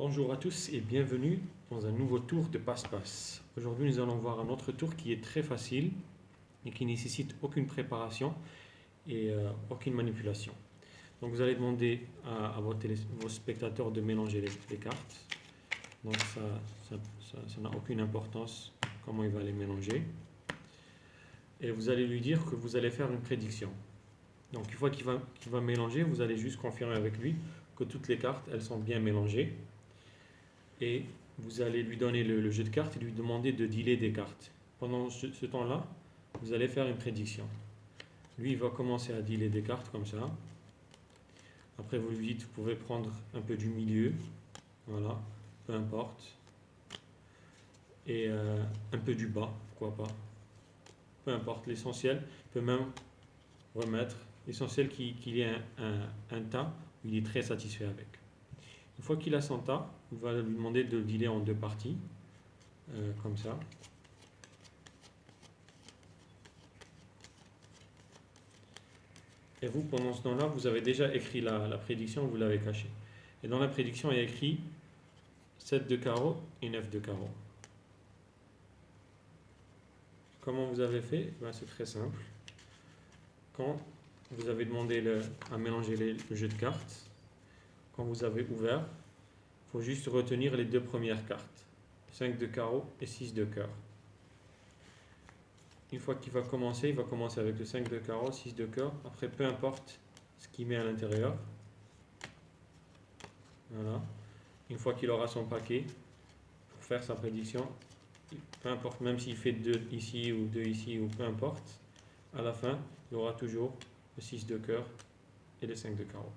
Bonjour à tous et bienvenue dans un nouveau tour de passe-passe. Aujourd'hui, nous allons voir un autre tour qui est très facile et qui nécessite aucune préparation et aucune manipulation. Donc, vous allez demander à vos spectateurs de mélanger les cartes. Donc, ça n'a aucune importance comment il va les mélanger. Et vous allez lui dire que vous allez faire une prédiction. Donc, une fois qu'il va mélanger, vous allez juste confirmer avec lui que toutes les cartes, elles sont bien mélangées. Et vous allez lui donner le jeu de cartes et lui demander de dealer des cartes. Pendant ce temps-là, vous allez faire une prédiction. Lui, il va commencer à dealer des cartes comme ça. Après, vous lui dites, vous pouvez prendre un peu du milieu. Voilà, peu importe. Et un peu du bas, pourquoi pas. Peu importe, l'essentiel, il peut même remettre. L'essentiel qu'il y ait un tas où il est très satisfait avec. Une fois qu'il a son tas, il va lui demander de le dealer en deux parties, comme ça. Et vous, pendant ce temps-là, vous avez déjà écrit la prédiction, vous l'avez cachée. Et dans la prédiction, il y a écrit 7 de carreau et 9 de carreau. Comment vous avez fait? C'est très simple. Quand vous avez demandé à mélanger le jeu de cartes, quand vous avez ouvert, il faut juste retenir les deux premières cartes. 5 de carreau et 6 de cœur. Une fois qu'il va commencer, il va commencer avec le 5 de carreau, 6 de cœur. Après, peu importe ce qu'il met à l'intérieur. Voilà. Une fois qu'il aura son paquet, pour faire sa prédiction, peu importe, même s'il fait 2 ici ou 2 ici ou peu importe, à la fin, il y aura toujours le 6 de cœur et le 5 de carreau.